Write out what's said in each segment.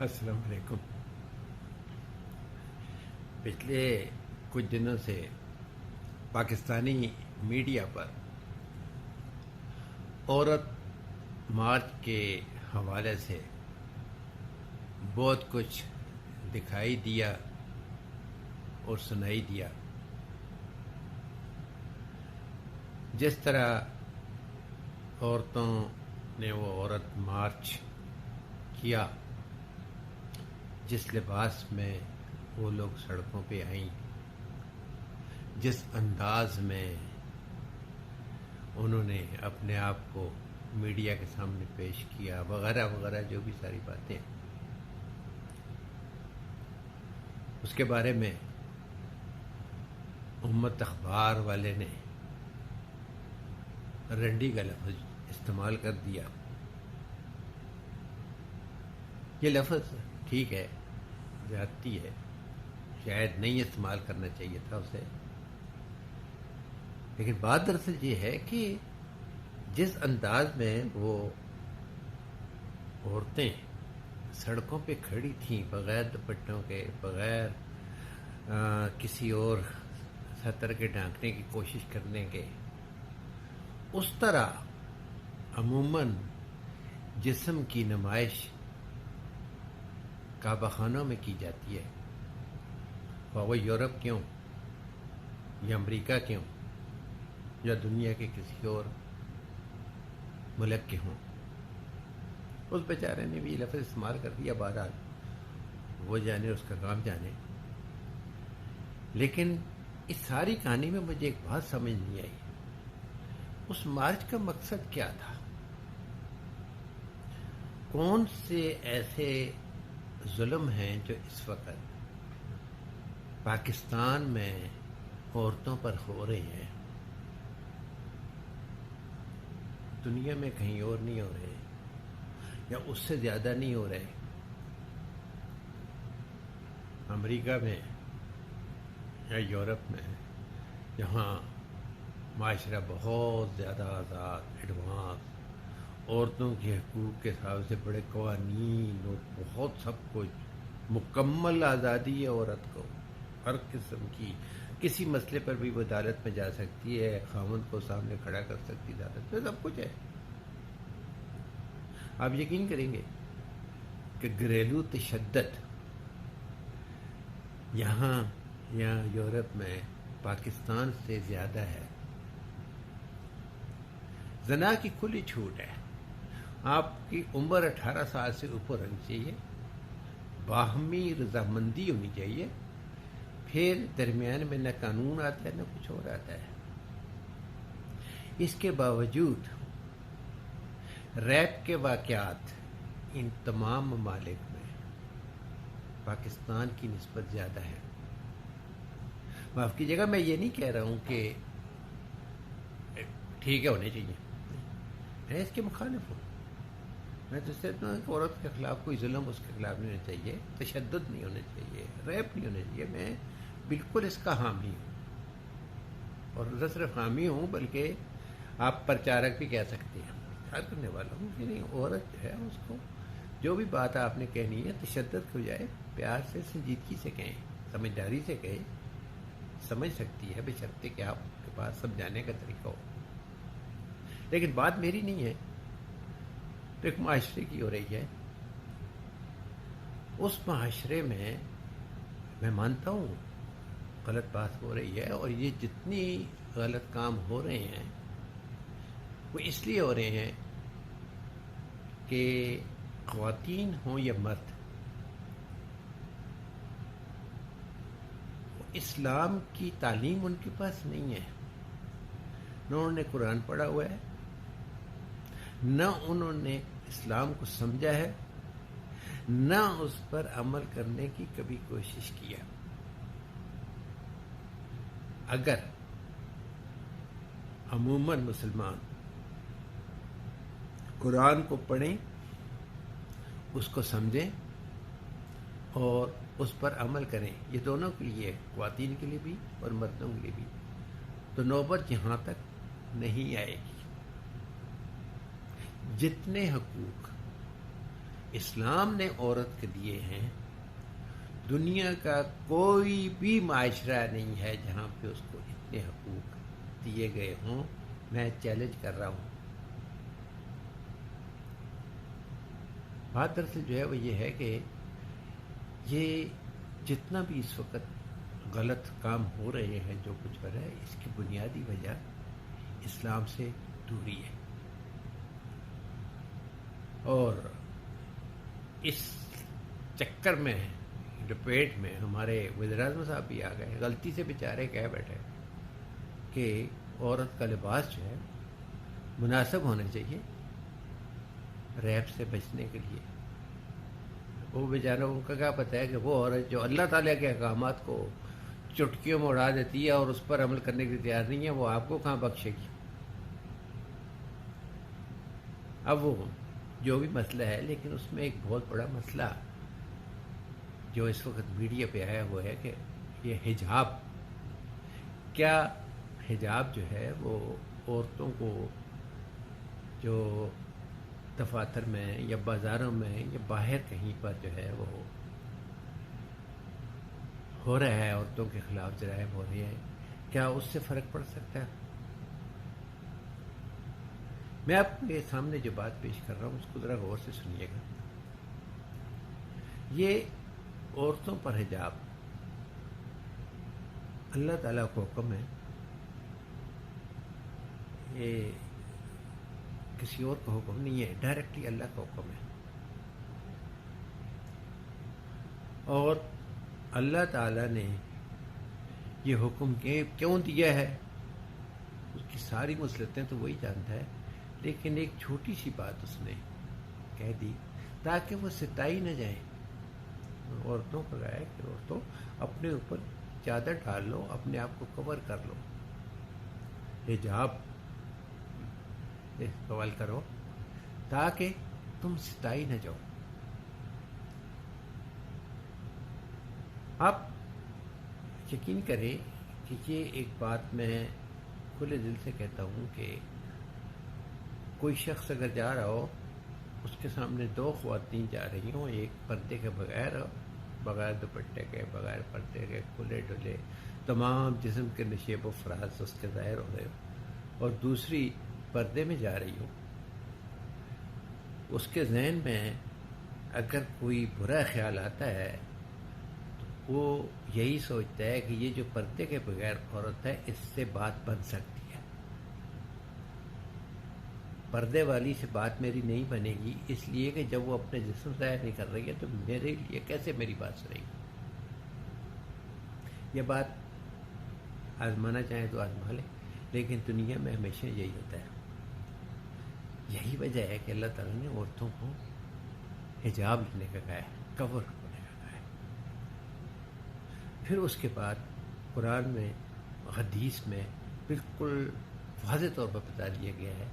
السلام علیکم۔ پچھلے کچھ دنوں سے پاکستانی میڈیا پر عورت مارچ کے حوالے سے بہت کچھ دکھائی دیا اور سنائی دیا۔ جس طرح عورتوں نے وہ عورت مارچ کیا، جس لباس میں وہ لوگ سڑکوں پہ آئیں، جس انداز میں انہوں نے اپنے آپ کو میڈیا کے سامنے پیش کیا، وغیرہ وغیرہ، جو بھی ساری باتیں، اس کے بارے میں امت اخبار والے نے رنڈی کا لفظ استعمال کر دیا۔ یہ لفظ ٹھیک ہے، زیادتی ہے، شاید نہیں استعمال کرنا چاہیے تھا اسے، لیکن بات دراصل یہ ہے کہ جس انداز میں وہ عورتیں سڑکوں پہ کھڑی تھیں، بغیر دوپٹوں کے، بغیر کسی اور سطر کے ڈھانکنے کی کوشش کرنے کے، اس طرح عموماً جسم کی نمائش کعبہ خانوں میں کی جاتی ہے، خواہ وہ یورپ کیوں یا امریکہ کیوں یا دنیا کے کسی اور ملک کے ہوں۔ اس بیچارے نے بھی یہ لفظ استعمال کر دیا، بہرحال وہ جانے، اس کا کام جانے۔ لیکن اس ساری کہانی میں مجھے ایک بات سمجھ نہیں آئی، اس مارچ کا مقصد کیا تھا؟ کون سے ایسے ظلم ہیں جو اس وقت پاکستان میں عورتوں پر ہو رہے ہیں؟ دنیا میں کہیں اور نہیں ہو رہے، یا اس سے زیادہ نہیں ہو رہے؟ امریکہ میں یا یورپ میں، جہاں معاشرہ بہت زیادہ آزاد، ایڈوانس، عورتوں کے حقوق کے حساب سے بڑے قوانین اور بہت سب کچھ، مکمل آزادی ہے عورت کو، ہر قسم کی، کسی مسئلے پر بھی وہ عدالت میں جا سکتی ہے، خاوند کو سامنے کھڑا کر سکتی، عدالت میں سب کچھ ہے۔ آپ یقین کریں گے کہ گھریلو تشدد یہاں یا یورپ میں پاکستان سے زیادہ ہے۔ زنا کی کھلی چھوٹ ہے، آپ کی عمر 18 سال سے اوپر ہونی چاہیے، باہمی رضامندی ہونی چاہیے، پھر درمیان میں نہ قانون آتا ہے نہ کچھ اور آتا ہے۔ اس کے باوجود ریپ کے واقعات ان تمام ممالک میں پاکستان کی نسبت زیادہ ہے۔ معاف کیجیے گا، میں یہ نہیں کہہ رہا ہوں کہ ٹھیک ہے ہونے چاہیے، میں اس کے مخالف ہوں۔ میں تو صرف عورت کے خلاف کوئی ظلم اس کے خلاف نہیں ہونا چاہیے، تشدد نہیں ہونا چاہیے، ریپ نہیں ہونا چاہیے، میں بالکل اس کا حامی ہوں، اور نہ صرف حامی ہوں بلکہ آپ پرچارک بھی کہہ سکتے ہیں، پرچار کرنے والا ہوں کہ نہیں، عورت جو ہے اس کو جو بھی بات آپ نے کہنی ہے تشدد ہو جائے، پیار سے، سنجیدگی سے کہیں، سمجھداری سے کہیں، سمجھ سکتی ہے، بشرطے کہ آپ کے پاس سمجھانے کا طریقہ ہو۔ لیکن بات میری نہیں ہے، تو ایک معاشرے کی ہو رہی ہے۔ اس معاشرے میں میں مانتا ہوں غلط بات ہو رہی ہے، اور یہ جتنی غلط کام ہو رہے ہیں وہ اس لیے ہو رہے ہیں کہ خواتین ہوں یا مرد، اسلام کی تعلیم ان کے پاس نہیں ہے، نہ انہوں نے قرآن پڑھا ہوا ہے، نہ انہوں نے اسلام کو سمجھا ہے، نہ اس پر عمل کرنے کی کبھی کوشش کیا۔ اگر عموماً مسلمان قرآن کو پڑھیں، اس کو سمجھیں اور اس پر عمل کریں، یہ دونوں کے لیے، خواتین کے لیے بھی اور مردوں کے لیے بھی، تو نوبت یہاں تک نہیں آئے گی۔ جتنے حقوق اسلام نے عورت کے دیے ہیں، دنیا کا کوئی بھی معاشرہ نہیں ہے جہاں پہ اس کو اتنے حقوق دیے گئے ہوں. میں چیلنج کر رہا ہوں. بات دراصل جو ہے وہ یہ ہے کہ یہ جتنا بھی اس وقت غلط کام ہو رہے ہیں، جو کچھ ہو رہا ہے، اس کی بنیادی وجہ اسلام سے دوری ہے. اور اس چکر میں لپیٹ میں ہمارے وزیر اعظم صاحب بھی آ گئے. غلطی سے بیچارے کہہ بیٹھے کہ عورت کا لباس جو ہے مناسب ہونا چاہیے ریپ سے بچنے کے لیے. وہ بیچاروں کو کیا پتہ ہے کہ وہ عورت جو اللہ تعالیٰ کے احکامات کو چٹکیوں میں اڑا دیتی ہے اور اس پر عمل کرنے کے لیے تیار نہیں ہے، وہ آپ کو کہاں بخشے گی. اب وہ جو بھی مسئلہ ہے، لیکن اس میں ایک بہت بڑا مسئلہ جو اس وقت میڈیا پہ آیا ہوا ہے کہ یہ حجاب، کیا حجاب جو ہے وہ عورتوں کو جو دفاتر میں یا بازاروں میں یا باہر کہیں پر جو ہے وہ ہو رہا ہے، عورتوں کے خلاف جرائم ہو رہے ہیں، کیا اس سے فرق پڑ سکتا ہے؟ میں آپ کے سامنے جو بات پیش کر رہا ہوں اس کو ذرا غور سے سنیے گا. یہ عورتوں پر حجاب اللہ تعالیٰ کو حکم ہے، یہ کسی اور کا حکم نہیں ہے، ڈائریکٹلی اللہ کا حکم ہے. اور اللہ تعالیٰ نے یہ حکم کیوں دیا ہے، اس کی ساری مصلحتیں تو وہی جانتا ہے، لیکن ایک چھوٹی سی بات اس نے کہہ دی تاکہ وہ ستائی نہ جائیں. عورتوں کو کہا ہے کہ عورتوں اپنے اوپر چادر ڈال لو، اپنے آپ کو کور کر لو، حجاب استعمال کرو تاکہ تم ستائی نہ جاؤ. آپ یقین کریں کہ یہ ایک بات میں کھلے دل سے کہتا ہوں کہ کوئی شخص اگر جا رہا ہو، اس کے سامنے دو خواتین جا رہی ہوں، ایک پردے کے بغیر، بغیر دوپٹے کے، بغیر پردے کے، کھلے ڈلے تمام جسم کے نشیب و فراز اس کے ظاہر ہو رہے ہو، اور دوسری پردے میں جا رہی ہوں. اس کے ذہن میں اگر کوئی برا خیال آتا ہے تو وہ یہی سوچتا ہے کہ یہ جو پردے کے بغیر عورت ہے اس سے بات بن سکتی ہے، پردے والی سے بات میری نہیں بنے گی، اس لیے کہ جب وہ اپنے جسم ظاہر نہیں کر رہی ہے تو میرے لیے کیسے میری بات سنے گی. یہ بات آزمانا چاہیں تو آزما لیں، لیکن دنیا میں ہمیشہ یہی ہوتا ہے. یہی وجہ ہے کہ اللہ تعالیٰ نے عورتوں کو حجاب لینے کا کہا ہے، کور ہونے کا کہا ہے. پھر اس کے بعد قرآن میں، حدیث میں بالکل واضح طور پر بتا دیا گیا ہے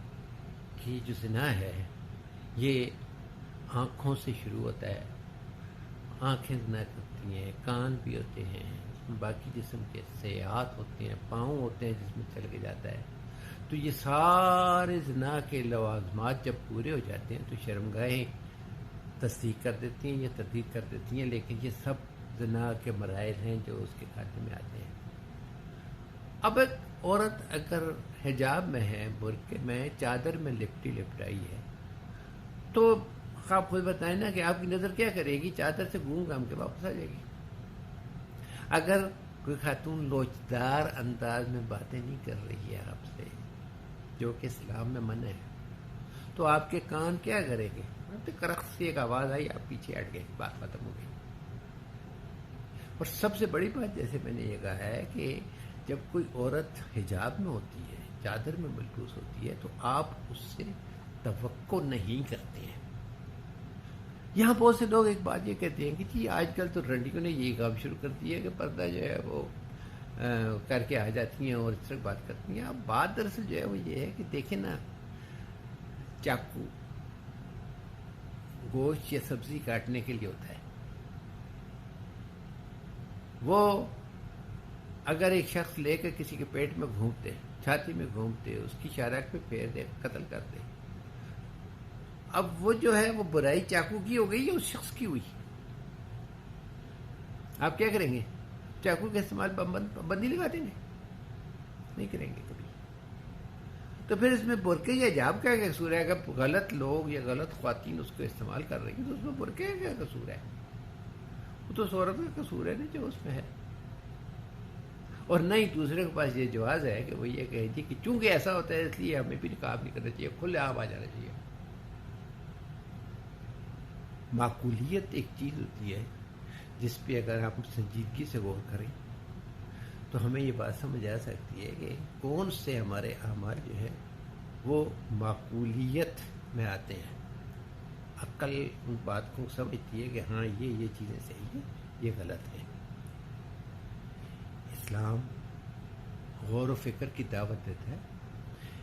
کہ جو زنا ہے یہ آنکھوں سے شروع ہوتا ہے. آنکھیں زنا کرتی ہیں، کان بھی ہوتے ہیں، باقی جسم کے حصات ہوتے ہیں، پاؤں ہوتے ہیں جس میں چل کے جاتا ہے. تو یہ سارے زنا کے لوازمات جب پورے ہو جاتے ہیں تو شرمگاہیں تصدیق کر دیتی ہیں یا تردید کر دیتی ہیں، لیکن یہ سب زنا کے مراحل ہیں جو اس کے کھاتے میں آتے ہیں. اب ایک عورت اگر حجاب میں ہے، برقعے میں، چادر میں لپٹائی ہے، تو آپ خود بتائیں نا کہ آپ کی نظر کیا کرے گی؟ چادر سے گھوم گھام کے واپس آ جائے گی. اگر کوئی خاتون لوچدار انداز میں باتیں نہیں کر رہی ہے آپ سے، جو کہ اسلام میں منع ہے، تو آپ کے کان کیا کریں گے؟ کرخت سے ایک آواز آئی، آپ پیچھے ہٹ گئے، بات ختم ہو گئی. اور سب سے بڑی بات جیسے میں نے یہ کہا ہے کہ جب کوئی عورت حجاب میں ہوتی ہے، چادر میں ملبوس ہوتی ہے، تو آپ اس سے توقع نہیں کرتے ہیں. یہاں بہت سے لوگ ایک بات یہ کہتے ہیں کہ جی آج کل تو رنڈیوں نے یہی کام شروع کر دیا ہے کہ پردہ جو ہے وہ کر کے آ جاتی ہیں اور اس طرح بات کرتی ہیں. اب بات دراصل جو ہے وہ یہ ہے کہ دیکھیں نا، چاقو گوشت یا سبزی کاٹنے کے لیے ہوتا ہے. وہ اگر ایک شخص لے کر کسی کے پیٹ میں گھونپتے، چھاتی میں گھونپتے، اس کی شارک پہ پھیر دے، قتل کر دے. اب وہ جو ہے وہ برائی چاقو کی ہو گئی یا اس شخص کی ہوئی؟ آپ کیا کریں گے؟ چاقو کا استعمال پابندی لگا دیں گے؟ نہیں کریں گے کبھی. تو پھر اس میں برقعے یا حجاب کا کیا قصور ہے؟ اگر غلط لوگ یا غلط خواتین اس کو استعمال کر رہی ہیں تو اس میں برقعے کا کیا قصور ہے؟ وہ تو اس عورت کا قصور ہے نا جو اس میں ہے. اور نہ ہی دوسرے کے پاس یہ جواز ہے کہ وہ یہ کہے جی کہ چونکہ ایسا ہوتا ہے اس لیے ہمیں بھی نقاب نہیں کرنا چاہیے، کھلے عام آ جانا چاہیے. معقولیت ایک چیز ہوتی ہے جس پہ اگر ہم سنجیدگی سے غور کریں تو ہمیں یہ بات سمجھ آ سکتی ہے کہ کون سے ہمارے اعمال جو ہے وہ معقولیت میں آتے ہیں. عقل ان بات کو سمجھتی ہے کہ ہاں یہ چیزیں صحیح ہیں، یہ غلط ہیں. اسلام غور و فکر کی دعوت دیتا ہے.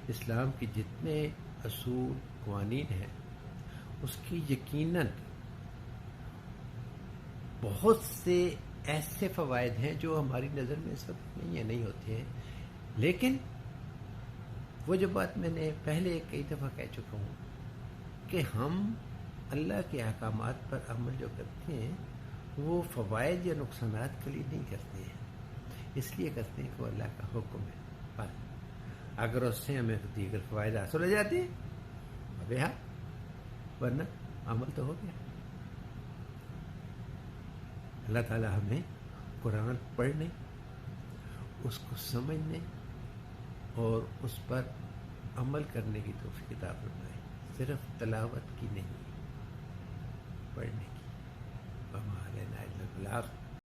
اسلام کے جتنے اصول قوانین ہیں اس کی یقیناً بہت سے ایسے فوائد ہیں جو ہماری نظر میں اس وقت نہیں ہوتے ہیں. لیکن وہ جو بات میں نے پہلے کئی دفعہ کہہ چکا ہوں کہ ہم اللہ کے احکامات پر عمل جو کرتے ہیں وہ فوائد یا نقصانات کے لیے نہیں کرتے ہیں، اس لیے کرتے ہیں کہ وہ اللہ کا حکم ہے. بس اگر اس سے ہمیں دیگر فوائد حاصل ہو جاتے ہیں ابھی ہاں، ورنہ عمل تو ہو گیا. اللہ تعالیٰ ہمیں قرآن پڑھنے، اس کو سمجھنے اور اس پر عمل کرنے کی توفیق عطا فرمائے، صرف تلاوت کی نہیں، پڑھنے کی. وما علینا الا البلاغ.